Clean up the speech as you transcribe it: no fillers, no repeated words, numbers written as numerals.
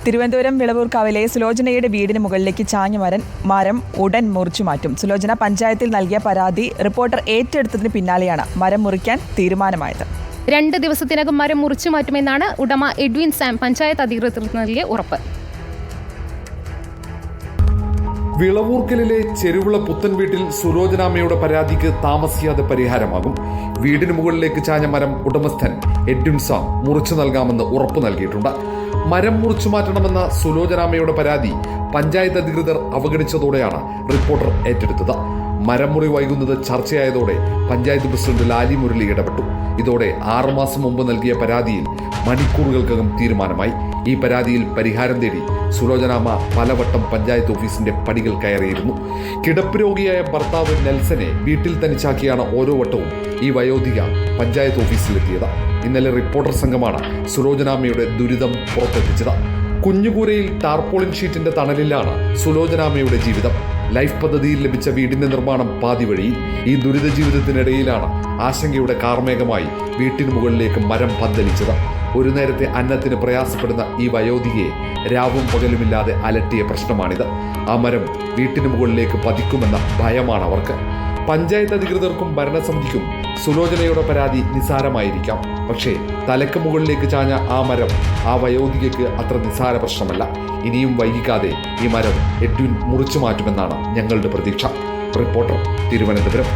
തിരുവനന്തപുരം വിളവൂർക്കാവിലെ സുലോചനയുടെ വീടിന് മുകളിലേക്ക് ചാഞ്ഞ മരം ഉടൻ മുറിച്ചു മാറ്റും. സുലോചന പഞ്ചായത്തിൽ നൽകിയ പരാതി റിപ്പോർട്ടർ ഏറ്റെടുത്തതിന് പിന്നാലെയാണ് മരം മുറിക്കാൻ തീരുമാനമായത്. 2 ദിവസത്തിനകം മരം മുറിച്ചു മാറ്റുമെന്നാണ് ഉടമ എഡ്വിൻ സാം പഞ്ചായത്ത് അധികൃതർക്ക് നൽകിയ ഉറപ്പ്. വിളവൂർക്കലിലെ ചെരുവിള പുത്തൻ വീട്ടിൽ സുലോചനാമ്മയുടെ പരാതിക്ക് താമസിയാതെ പരിഹാരമാകും. വീടിന് മുകളിലേക്ക് ചാഞ്ഞ മരം ഉടമസ്ഥൻ എഡ്വിൻ സാം മുറിച്ചു നൽകാമെന്ന് ഉറപ്പു നൽകിയിട്ടുണ്ട്. മരം മുറിച്ചു മാറ്റണമെന്ന സുലോചനാമ്മയുടെ പരാതി പഞ്ചായത്ത് അധികൃതർ അവഗണിച്ചതോടെയാണ് റിപ്പോർട്ടർ ഏറ്റെടുത്തത്. മരം മുറി വൈകുന്നത് ചർച്ചയായതോടെ പഞ്ചായത്ത് പ്രസിഡന്റ് ലാലി മുരളി ഇടപെട്ടു. ഇതോടെ 6 മാസം മുമ്പ് നൽകിയ പരാതിയിൽ മണിക്കൂറുകൾക്കകം തീരുമാനമായി. ഈ പരാതിയിൽ പരിഹാരം തേടി സുലോചനാമ്മ പലവട്ടം പഞ്ചായത്ത് ഓഫീസിന്റെ പടികൾ കയറിയിരുന്നു. കിടപ്പ് രോഗിയായ ഭർത്താവ് നെൽസനെ വീട്ടിൽ തനിച്ചാക്കിയാണ് ഓരോ വട്ടവും ഈ വയോധിക പഞ്ചായത്ത് ഓഫീസിലെത്തിയത്. ഇന്നലെ റിപ്പോർട്ടർ സംഘമാണ് സുലോചനാമ്മയുടെ ദുരിതം പുറത്തെത്തിച്ചത്. കുഞ്ഞുകൂരയിൽ ടാർപോളിൻ ഷീറ്റിന്റെ തണലിലാണ് സുലോചനാമ്മയുടെ ജീവിതം. ലൈഫ് പദ്ധതിയിൽ ലഭിച്ച വീടിന്റെ നിർമ്മാണം പാതി വഴി. ഈ ദുരിത ജീവിതത്തിനിടയിലാണ് ആശങ്കയുടെ കാർമേഘമായി വീട്ടിന് മുകളിലേക്ക് മരം പന്തലിച്ചത്. ഒരു നേരത്തെ അന്നത്തിന് പ്രയാസപ്പെടുന്ന ഈ വയോധികയെ രാവും പകലുമില്ലാതെ അലട്ടിയ പ്രശ്നമാണിത്. ആ മരം വീട്ടിന് മുകളിലേക്ക് പതിക്കുമെന്ന ഭയമാണ് അവർക്ക്. പഞ്ചായത്ത് അധികൃതർക്കും ഭരണസമിതിക്കും സുലോചനയുടെ പരാതി നിസാരമായിരിക്കാം. പക്ഷേ തലക്ക് മുകളിലേക്ക് ചാഞ്ഞ ആ മരം ആ വയോധികയ്ക്ക് അത്ര നിസാര പ്രശ്നമല്ല. ഇനിയും വൈകിക്കാതെ ഈ മരം എഡ്വിൻ മുറിച്ചു മാറ്റുമെന്നാണ് ഞങ്ങളുടെ പ്രതീക്ഷ. റിപ്പോർട്ടർ, തിരുവനന്തപുരം.